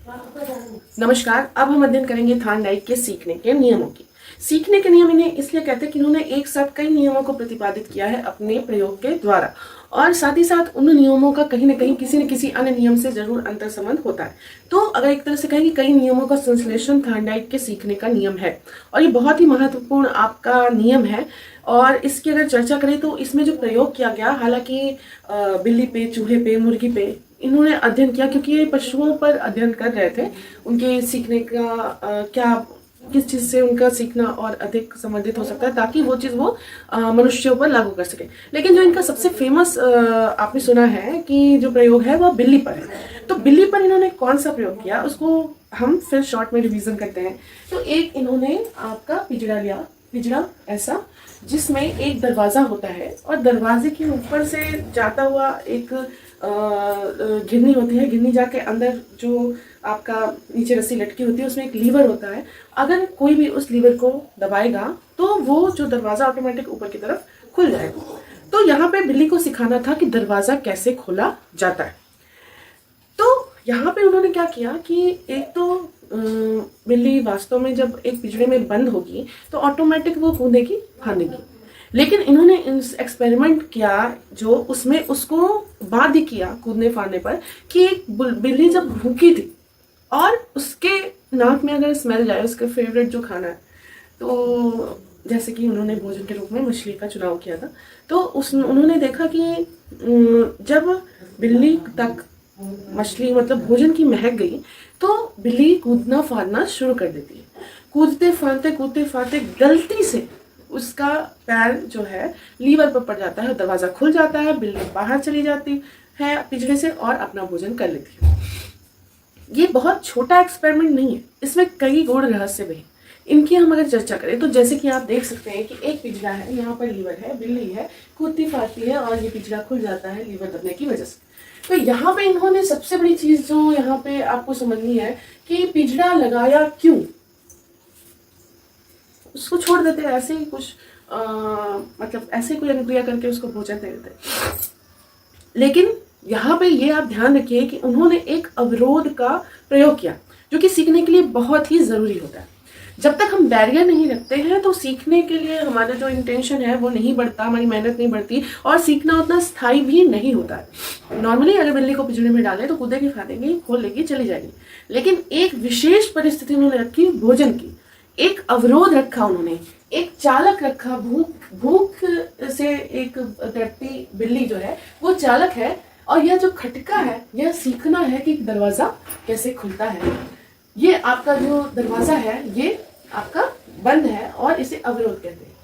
नमस्कार। अब हम अध्ययन करेंगे थार्नडाइक के सीखने के नियमों की। सीखने के नियम इन्हें इसलिए कहते हैं कि इन्होंने एक साथ कई नियमों को प्रतिपादित किया है अपने प्रयोग के द्वारा, और साथ ही साथ उन नियमों का कहीं न कहीं किसी न किसी अन्य नियम से जरूर अंतर संबंध होता है। तो अगर एक तरह से कहें कि कई नियमों का संश्लेषण थार्नडाइक के सीखने का नियम है, और ये बहुत ही महत्वपूर्ण आपका नियम है। और इसकी अगर चर्चा करें तो इसमें जो प्रयोग किया गया, हालांकि बिल्ली पे, चूहे पे, मुर्गी पे इन्होंने अध्ययन किया, क्योंकि ये पशुओं पर अध्ययन कर रहे थे उनके सीखने का क्या, किस चीज से उनका सीखना और अधिक संबंधित हो सकता है, ताकि वो चीज वो मनुष्यों पर लागू कर सके। लेकिन जो इनका सबसे फेमस आपने सुना है कि जो प्रयोग है वह बिल्ली पर है। तो बिल्ली पर इन्होंने कौन सा प्रयोग किया उसको हम फिर शॉर्ट में रिवीजन करते हैं। तो एक इन्होंने आपका पिंजड़ा लिया, पिंजड़ा ऐसा जिसमें एक दरवाजा होता है, और दरवाजे के ऊपर से जाता हुआ एक घिरनी होती है। घिरनी जाके अंदर जो आपका नीचे रस्सी लटकी होती है उसमें एक लीवर होता है। अगर कोई भी उस लीवर को दबाएगा तो वो जो दरवाजा ऑटोमेटिक ऊपर की तरफ खुल जाएगा। तो यहाँ पे बिल्ली को सिखाना था कि दरवाजा कैसे खोला जाता है। तो यहाँ पे उन्होंने क्या किया कि एक तो बिल्ली वास्तव में जब एक पिंजरे में बंद होगी तो ऑटोमेटिक वो कूदेगी, फांदेगी। लेकिन इन्होंने एक्सपेरिमेंट किया जो उसमें उसको बाध्य किया कूदने फाड़ने पर, कि एक बिल्ली जब भूखी थी और उसके नाक में अगर स्मेल जाए, उसका फेवरेट जो खाना है, तो जैसे कि उन्होंने भोजन के रूप में मछली का चुनाव किया था, तो उन्होंने देखा कि जब बिल्ली तक मछली मतलब भोजन की महक गई तो बिल्ली कूदना फाड़ना शुरू कर देती है। कूदते फाड़ते गलती से उसका पैर जो है लीवर पर पड़ जाता है, दरवाजा खुल जाता है, बिल्ली बाहर चली जाती है पिंजरे से और अपना भोजन कर लेती है। ये बहुत छोटा एक्सपेरिमेंट नहीं है, इसमें कई गूढ़ रहस्य भी है। इनकी हम अगर चर्चा करें तो जैसे कि आप देख सकते हैं कि एक पिंजरा है, यहाँ पर लीवर है, बिल्ली है, कूदती फाड़ती है और ये पिंजरा खुल जाता है लीवर दबने की वजह से। तो यहाँ पे इन्होंने सबसे बड़ी चीज जो यहाँ पे आपको समझनी है कि पिंजरा लगाया क्यों। उसको छोड़ देते हैं ऐसे ही कुछ मतलब ऐसे कोई अनुक्रिया करके उसको भोजन दे देते। लेकिन यहाँ पे ये आप ध्यान रखिए कि उन्होंने एक अवरोध का प्रयोग किया जो कि सीखने के लिए बहुत ही जरूरी होता है। जब तक हम बैरियर नहीं रखते हैं तो सीखने के लिए हमारा जो इंटेंशन है वो नहीं बढ़ता, हमारी मेहनत नहीं बढ़ती और सीखना उतना स्थायी भी नहीं होता है। नॉर्मली अगर बिल्ली को पिंजरे में डालें तो कूदेगी, फाड़ेगी, खोल लेगी, चली जाएगी। लेकिन एक विशेष परिस्थिति उन्होंने रखी भोजन की, एक अवरोध रखा उन्होंने, एक चालक रखा। भूख से एक तड़पती बिल्ली जो है वो चालक है, और यह जो खटका है यह सीखना है कि दरवाजा कैसे खुलता है। ये आपका जो दरवाजा है ये आपका बंद है और इसे अवरोध कहते हैं।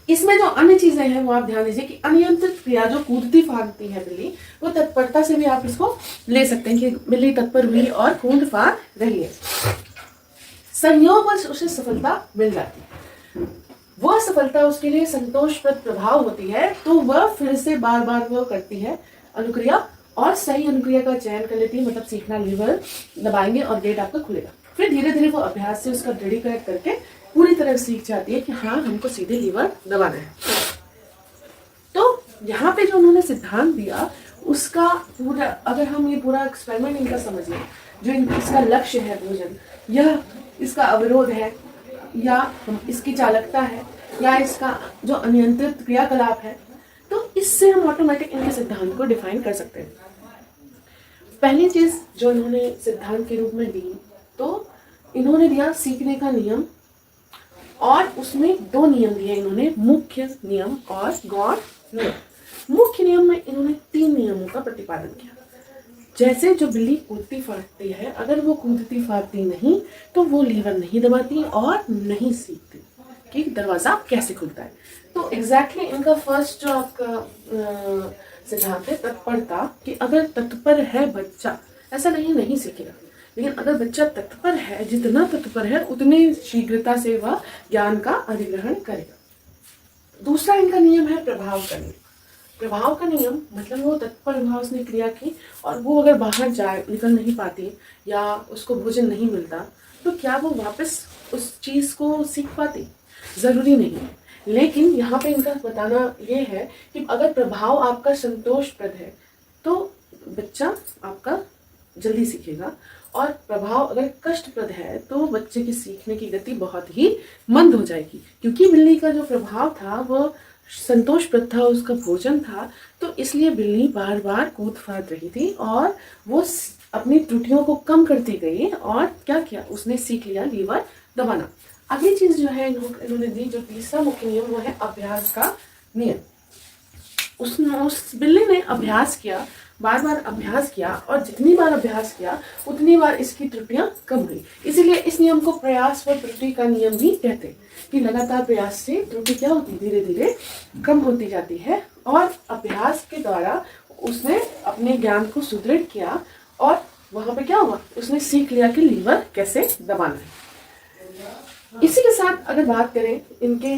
इसमें जो अन्य चीजें हैं वो आप ध्यान दीजिए कि अनियंत्रित क्रिया जो कूदती फाड़ती है बिल्ली, वो तत्परता से भी आप इसको ले सकते हैं कि बिल्ली तत्पर हुई और कूद फाड़ रही है। संयोगवश उसे सफलता मिल जाती है, वह सफलता उसके लिए संतोषप्रद प्रभाव होती है, तो वह फिर से बार बार वो करती है अनुक्रिया और सही अनुक्रिया का चयन कर लेती है। मतलब सीखना, लीवर दबाएंगे और गेट आपका खुलेगा। फिर धीरे धीरे वो अभ्यास से उसका दृढ़ीकरण करके पूरी तरह सीख जाती है कि हाँ हमको सीधे लीवर दबाना है। तो यहाँ पे जो उन्होंने सिद्धांत दिया उसका पूरा, अगर हम ये पूरा एक्सपेरिमेंट इनका समझ लें, जो इसका लक्ष्य है भोजन, यह इसका अवरोध है या इसकी चालकता है या इसका जो अनियंत्रित क्रियाकलाप है, तो इससे हम ऑटोमेटिक इनके सिद्धांत को डिफाइन कर सकते हैं। पहली चीज जो इन्होंने सिद्धांत के रूप में दी, तो इन्होंने दिया सीखने का नियम, और उसमें दो नियम दिए इन्होंने, मुख्य नियम और गौण नियम। मुख्य नियम में इन्होंने 3 नियमों का प्रतिपादन किया। जैसे जो बिल्ली कूदती फाड़ती है, अगर वो कूदती फाड़ती नहीं तो वो लीवर नहीं दबाती और नहीं सीखती कि दरवाजा कैसे खुलता है। तो एग्जैक्टली इनका फर्स्ट जो आपका सिद्धांत है तत्परता, कि अगर तत्पर है बच्चा, ऐसा नहीं सीखेगा, लेकिन अगर बच्चा तत्पर है, जितना तत्पर है उतनी शीघ्रता से वह ज्ञान का अधिग्रहण करेगा। दूसरा इनका नियम है प्रभाव का नियम। प्रभाव का नियम मतलब वो तत्पर भाव उसने क्रिया की और वो अगर बाहर जाए, निकल नहीं पाती या उसको भोजन नहीं मिलता, तो क्या वो वापस उस चीज को सीख पाती? जरूरी नहीं है। लेकिन यहाँ पे इनका बताना ये है कि अगर प्रभाव आपका संतोषप्रद है तो बच्चा आपका जल्दी सीखेगा, और प्रभाव अगर कष्टप्रद है तो बच्चे की सीखने की गति बहुत ही मंद हो जाएगी। क्योंकि बिल्ली का जो प्रभाव था वह संतोषप्रद था, उसका भोजन था, तो इसलिए बिल्ली बार बार कूद फाद रही थी और वो अपनी त्रुटियों को कम करती गई और क्या किया, उसने सीख लिया लीवर दबाना। अगली चीज जो है इन्होंने दी, जो तीसरा मुख्य नियम, वो है अभ्यास का नियम। उस बिल्ली ने अभ्यास किया, बार बार अभ्यास किया, और जितनी बार अभ्यास किया उतनी बार इसकी त्रुटियां कम हुई। इसीलिए इस नियम को प्रयास व त्रुटि का नियम भी कहते हैं कि लगातार प्रयास से त्रुटि क्या होती, धीरे धीरे कम होती जाती है। और अभ्यास के द्वारा उसने अपने ज्ञान को सुदृढ़ किया और वहां पे क्या हुआ, उसने सीख लिया कि लीवर कैसे दबाना है। इसी के साथ अगर बात करें इनके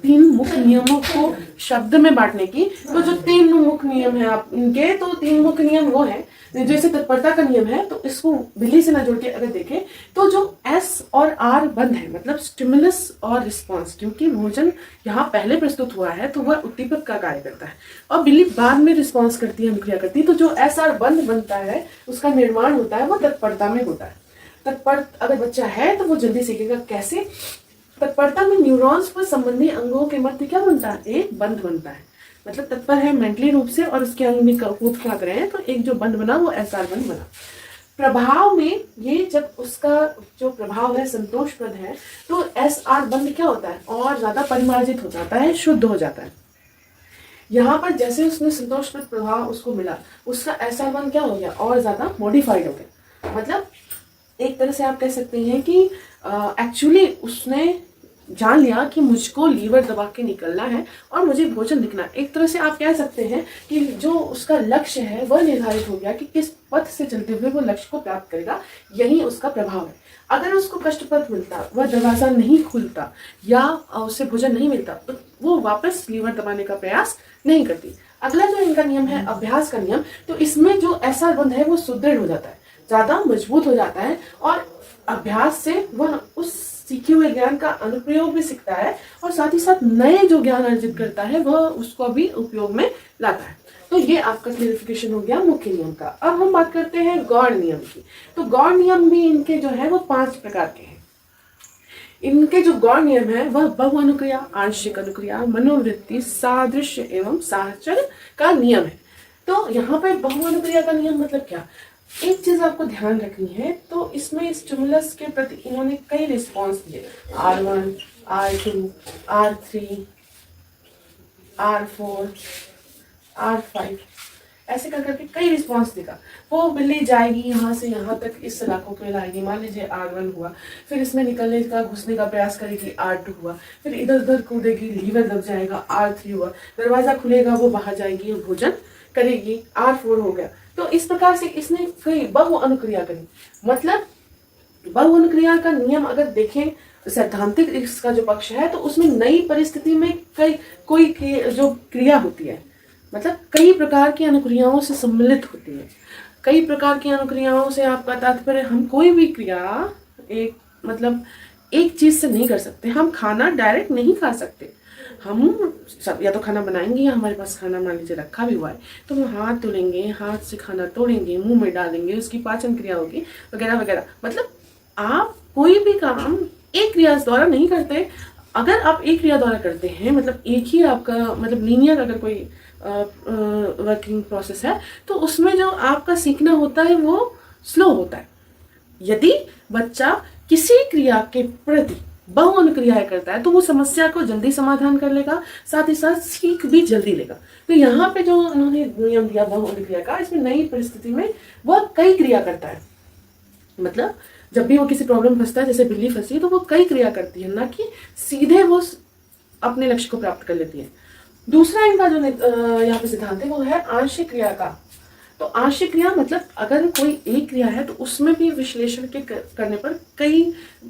3 मुख्य नियमों को शब्द में बांटने की, तो जो 3 मुख्य नियम है आप इनके, तो 3 मुख्य नियम वो है, जैसे तत्परता का नियम है, तो इसको बिल्ली से ना जोड़ के अगर देखें तो जो S और R बंद है, मतलब स्टिमुलस और रिस्पॉन्स, क्योंकि भोजन यहाँ पहले प्रस्तुत हुआ है तो वह उद्दीपक का कार्य करता है और बिल्ली बाद में रिस्पॉन्स करती है, अनुक्रिया करती है। तो जो S R बंद बनता है, उसका निर्माण होता है, वो तत्परता में होता है। तत्पर अगर बच्चा है तो वो जल्दी सीखेगा। कैसे? तत्परता में न्यूरॉन्स पर संबंधी अंगों के मध्य क्या बनता है, एक बंध बनता है। मतलब तत्पर है मेंटली रूप से और उसके अंग भी कूद फाद रहे हैं, तो एक जो बंध बना वो एसआर बंध बना। प्रभाव में ये जब उसका जो प्रभाव है संतोषप्रद है, तो एसआर बंध क्या होता है, और ज्यादा परिमार्जित हो जाता है, शुद्ध हो जाता है। यहाँ पर जैसे उसने संतोषप्रद प्रभाव उसको मिला, उसका एसआर बंध क्या हो गया, और ज्यादा मॉडिफाइड हो गया। मतलब एक तरह से आप कह सकते हैं कि एक्चुअली उसने जान लिया कि मुझको लीवर दबा के निकलना है और मुझे भोजन दिखना है। एक तरह से आप कह सकते हैं कि जो उसका लक्ष्य है वह निर्धारित हो गया कि किस पथ से चलते हुए वो लक्ष्य को प्राप्त करेगा, यही उसका प्रभाव है। अगर उसको कष्टप्रद मिलता, वह दरवाजा नहीं खुलता या उससे भोजन नहीं मिलता, तो वो वापस लीवर दबाने का प्रयास नहीं करती। अगला जो इनका नियम है अभ्यास का नियम, तो इसमें जो एसआर बंध है वो सुदृढ़ हो जाता है, ज्यादा मजबूत हो जाता है और अभ्यास से वह उस सीखे हुए ज्ञान का अनुप्रयोग भी सीखता है और साथ ही साथ नए जो ज्ञान अर्जित करता है वह उसको भी उपयोग में लाता है। तो ये आपका क्लियरिफिकेशन हो गया मुख्य नियम का। अब हम बात करते हैं गौण नियम की। तो गौण नियम भी इनके जो है वो 5 प्रकार के हैं। इनके जो गौण नियम है वह बहु अनुक्रिया, आंशिक अनुक्रिया, मनोवृत्ति, सादृश्य एवं साहचर्य का नियम है। तो यहाँ पे बहु अनुक्रिया का नियम मतलब क्या, एक चीज आपको ध्यान रखनी है, तो इसमें स्टिमुलस के प्रति इन्होंने कई रिस्पॉन्स दिए, R1, R2, R3, R4, R5, ऐसे कर करके कई रिस्पॉन्स देगा। वो बिल्ली जाएगी यहाँ से यहाँ तक, इस सलाखों पे लाएगी, मान लीजिए R1 हुआ, फिर इसमें निकलने का घुसने का प्रयास करेगी, R2 हुआ, फिर इधर उधर कूदेगी, लीवर दब जाएगा, R3 हुआ, दरवाजा खुलेगा, वो बाहर जाएगी और भोजन करेगी, R4 हो गया। तो इस प्रकार से इसने कई बहु अनुक्रिया करी। मतलब बहु अनुक्रिया का नियम अगर देखें सैद्धांतिक इसका जो पक्ष है, तो उसमें नई परिस्थिति में कोई जो क्रिया होती है, मतलब कई प्रकार की अनुक्रियाओं से सम्मिलित होती है। कई प्रकार की अनुक्रियाओं से आपका तात्पर्य, हम कोई भी क्रिया एक चीज से नहीं कर सकते। हम खाना डायरेक्ट नहीं खा सकते, हम सब या तो खाना बनाएंगे या हमारे पास खाना मान लीजिए रखा भी हुआ है, तो हम हाथ धुलेंगे, हाथ से खाना तोड़ेंगे, मुंह में डालेंगे, उसकी पाचन क्रिया होगी वगैरह वगैरह। मतलब आप कोई भी काम एक क्रिया द्वारा नहीं करते। अगर आप एक क्रिया द्वारा करते हैं, मतलब एक ही आपका लीनियर अगर कोई वर्किंग प्रोसेस है, तो उसमें जो आपका सीखना होता है वो स्लो होता है। यदि बच्चा किसी क्रिया के प्रति बहु अनुक्रियाएं करता है तो वो समस्या को जल्दी समाधान कर लेगा, साथ ही साथ सीख भी जल्दी लेगा। तो यहाँ पे जो उन्होंने नियम दिया बहु अनुक्रिया का, इसमें नई परिस्थिति में वह कई क्रिया करता है। मतलब जब भी वो किसी प्रॉब्लम फंसता है, जैसे बिल्ली फंसी, तो वो कई क्रिया करती है, ना कि सीधे वो अपने लक्ष्य को प्राप्त कर लेती है। दूसरा इनका जो यहाँ पे सिद्धांत है वो है आंशिक क्रिया का। तो आंशिक क्रिया मतलब अगर कोई एक क्रिया है तो उसमें भी विश्लेषण के करने पर कई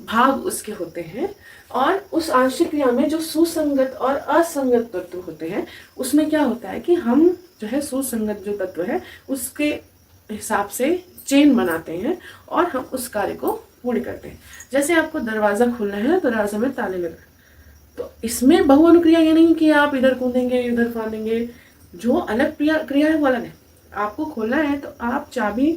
भाग उसके होते हैं, और उस आंशिक क्रिया में जो सुसंगत और असंगत तत्व होते हैं, उसमें क्या होता है कि हम जो है सुसंगत जो तत्व है उसके हिसाब से चेन बनाते हैं और हम उस कार्य को पूर्ण करते हैं। जैसे आपको दरवाजा खोलना है, तो दरवाजे में ताले लगा, तो इसमें बहु अनुक्रिया ये नहीं कि आप इधर कूदेंगे इधर फाड़ेंगे, जो अलग क्रिया है वो अलग है। आपको खोलना है तो आप चाबी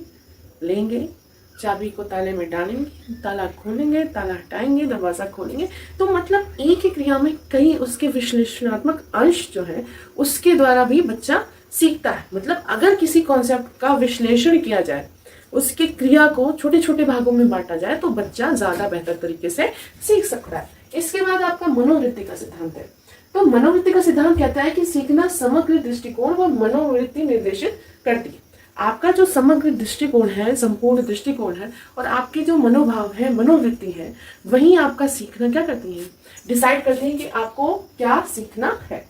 लेंगे, चाबी को ताले में डालेंगे, ताला खोलेंगे, ताला हटाएंगे, दरवाज़ा खोलेंगे। तो मतलब एक ही क्रिया में कई उसके विश्लेषणात्मक अंश जो है उसके द्वारा भी बच्चा सीखता है। मतलब अगर किसी कॉन्सेप्ट का विश्लेषण किया जाए, उसके क्रिया को छोटे छोटे भागों में बांटा जाए, तो बच्चा ज्यादा बेहतर तरीके से सीख सकता है। इसके बाद आपका मनोवृत्ति का सिद्धांत है। तो मनोवृत्ति का सिद्धांत कहता है कि सीखना समग्र दृष्टिकोण व मनोवृत्ति निर्देशित करती है। आपका जो समग्र दृष्टिकोण है, संपूर्ण दृष्टिकोण है, और आपके जो मनोभाव है, मनोवृत्ति है, वही आपका सीखना क्या करती है, डिसाइड करती है कि आपको क्या सीखना है।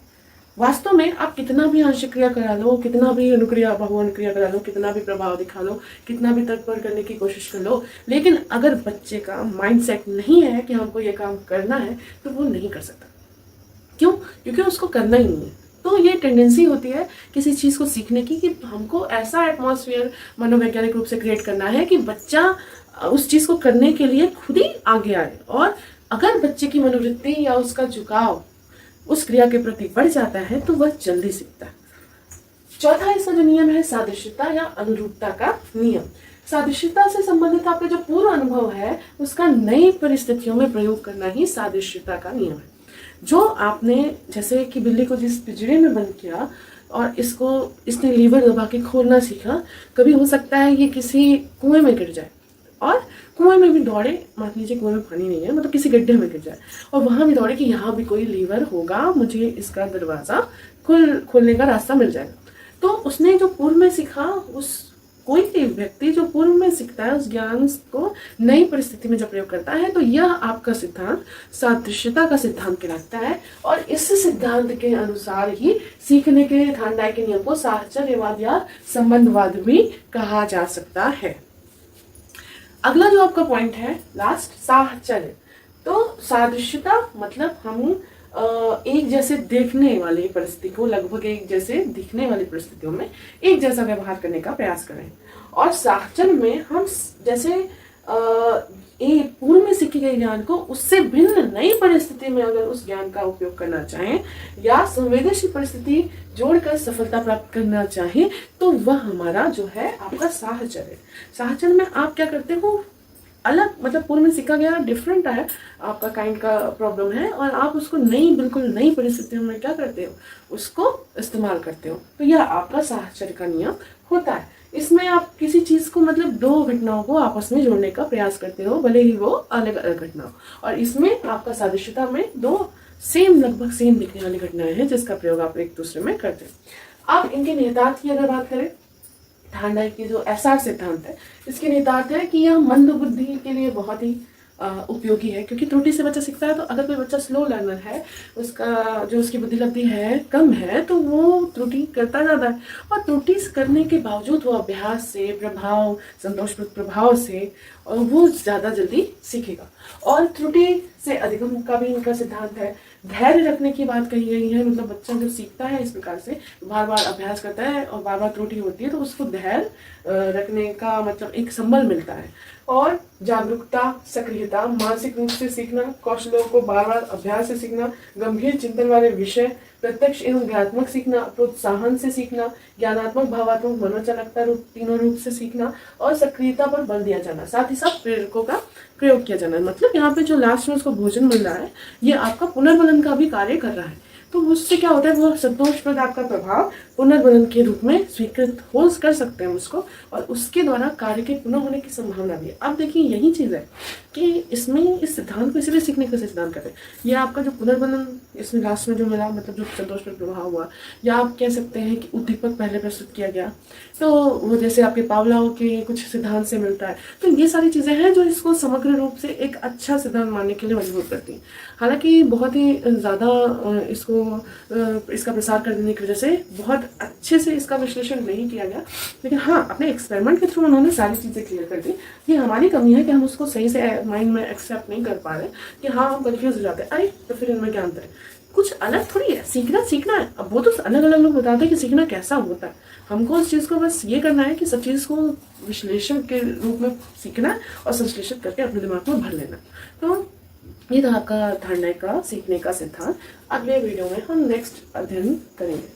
वास्तव में आप कितना भी आंशिक क्रिया करा लो, कितना भी अनुक्रिया बहु अनुक्रिया करा लो, कितना भी प्रभाव दिखा लो, कितना भी तर्क करने की कोशिश कर लो, लेकिन अगर बच्चे का माइंडसेट नहीं है कि हमको ये काम करना है, तो वो नहीं कर सकता। क्यों? क्योंकि उसको करना ही नहीं है। तो ये टेंडेंसी होती है किसी चीज़ को सीखने की कि हमको ऐसा एटमॉस्फेयर मनोवैज्ञानिक रूप से क्रिएट करना है कि बच्चा उस चीज़ को करने के लिए खुद ही आगे आए। और अगर बच्चे की मनोवृत्ति या उसका झुकाव उस क्रिया के प्रति बढ़ जाता है तो वह जल्दी सीखता है। चौथा इसका जो नियम है, सादृश्यता या अनुरूपता का नियम। सादृश्यता से संबंधित आपका जो पूर्व अनुभव है उसका नई परिस्थितियों में प्रयोग करना ही सादृश्यता का नियम है। जो आपने जैसे कि बिल्ली को जिस पिंजरे में बंद किया और इसने लीवर दबा के खोलना सीखा, कभी हो सकता है ये किसी कुएं में गिर जाए और कुएं में भी दौड़े, मान लीजिए कुएं में पानी नहीं है, मतलब किसी गड्ढे में गिर जाए और वहां भी दौड़े कि यहाँ भी कोई लीवर होगा, मुझे इसका दरवाजा खोलने का रास्ता मिल जाएगा। तो उसने जो पूर्व में सीखा, उस कोई भी व्यक्ति जो पूर्व में सीखता है उस ज्ञान को नई परिस्थिति में जब प्रयोग करता है, तो यह आपका सिद्धांत सादृश्यता का सिद्धांत कहलाता है। और इस सिद्धांत के अनुसार ही सीखने के थार्नडाइक के नियम को साहचर्यवाद या संबंधवाद भी कहा जा सकता है। अगला जो आपका पॉइंट है लास्ट, साहचर्य। तो सादृश्यता मतलब हम एक जैसे देखने वाली परिस्थिति को, लगभग एक जैसे दिखने वाली परिस्थितियों में एक जैसा व्यवहार करने का प्रयास करें। और साहचर्य में हम जैसे पूर्व में सीखे गए ज्ञान को उससे भिन्न नई परिस्थिति में अगर उस ज्ञान का उपयोग करना चाहें या संवेदनशील परिस्थिति जोड़कर सफलता प्राप्त करना चाहें, तो वह हमारा जो है आपका साहचर्य। साहचर्य में आप क्या करते हो, अलग, मतलब पूर्व में सीखा गया डिफरेंट है, आपका काइंड का प्रॉब्लम है, और आप उसको बिल्कुल नई परिस्थितियों में क्या करते हो, उसको इस्तेमाल करते हो। तो यह आपका साहचर्य का नियम होता है। इसमें आप किसी चीज को, मतलब दो घटनाओं को आपस में जोड़ने का प्रयास करते हो, भले ही वो अलग अलग घटना हो। और इसमें आपका सादृश्यता में दो लगभग सेम दिखने वाली घटनाएं हैं जिसका प्रयोग आप एक दूसरे में करते हो। अब इनके निहितार्थ की अगर बात करें, थार्नडाइक की जो एसआर सिद्धांत है, इसके निहितार्थ है कि यह मंद बुद्धि के लिए बहुत ही उपयोगी है, क्योंकि त्रुटि से बच्चा सीखता है। तो अगर कोई बच्चा स्लो लर्नर है, उसका जो उसकी बुद्धि लब्धि है कम है, तो वो त्रुटि करता ज़्यादा है, और त्रुटि करने के बावजूद वो अभ्यास से, प्रभाव, संतोषप्रद प्रभाव से वो ज़्यादा जल्दी सीखेगा। और त्रुटि से अधिगम का भी इनका सिद्धांत है। धैर्य रखने की बात कही गई है, मतलब बच्चा जो सीखता है इस प्रकार से, बार बार अभ्यास करता है और बार बार त्रुटि होती है, तो उसको धैर्य रखने का मतलब एक संबल मिलता है। और जागरूकता, सक्रियता, मानसिक रूप से सीखना, कौशलों को बार बार अभ्यास से सीखना, गंभीर चिंतन वाले विषय, प्रत्यक्ष एवं ज्ञानात्मक सीखना, प्रोत्साहन से सीखना, ज्ञानात्मक, भावात्मक, मनोचालकता रूप, तीनों रूप से सीखना, और सक्रियता पर बल दिया जाना, साथ ही साथ प्रेरकों का प्रयोग किया जाना। मतलब यहाँ पे जो लास्ट में उसको भोजन मिल रहा है, ये आपका पुनर्बलन का भी कार्य कर रहा है। तो उससे क्या होता है, वो संतोषप्रद आपका प्रभाव पुनर्बलन के रूप में स्वीकृत हो कर सकते हैं उसको, और उसके द्वारा कार्य के पुनः होने की संभावना भी है। अब देखिए यही चीज़ है कि इसमें इस सिद्धांत को इसलिए सीखने का सिद्धांत करते हैं। ये आपका जो पुनर्बलन इसमें लास्ट में जो मिला, मतलब जो संतोषप्रद प्रभाव हुआ, या आप कह सकते हैं कि उद्दीपक पहले प्रस्तुत किया गया, तो वो जैसे आपके पावलाओ के कुछ सिद्धांत से मिलता है। तो ये सारी चीज़ें हैं जो इसको समग्र रूप से एक अच्छा सिद्धांत मानने के लिए मजबूर करती हैं। हालांकि बहुत ही ज़्यादा इसका प्रसार कर देने की वजह से बहुत अच्छे से इसका विश्लेषण नहीं किया गया, लेकिन हाँ, अपने एक्सपेरिमेंट के थ्रू उन्होंने सारी चीज़ें क्लियर कर दी। ये हमारी कमी है कि हम उसको सही से माइंड में एक्सेप्ट नहीं कर पा रहे, कि हाँ हम कन्फ्यूज हो जाते हैं, अरे तो फिर इनमें क्या अंतर है, कुछ अलग थोड़ी है, सीखना है। अब वो तो अलग अलग लोग बताते हैं कि सीखना कैसा होता है, हमको उस चीज़ को बस ये करना है कि सब चीज़ को विश्लेषण के रूप में सीखना है और संश्लेषित करके अपने दिमाग में भर लेना। तो ये था आपका थार्नडाइक का सीखने का सिद्धांत। अगले वीडियो में हम नेक्स्ट अध्ययन करेंगे।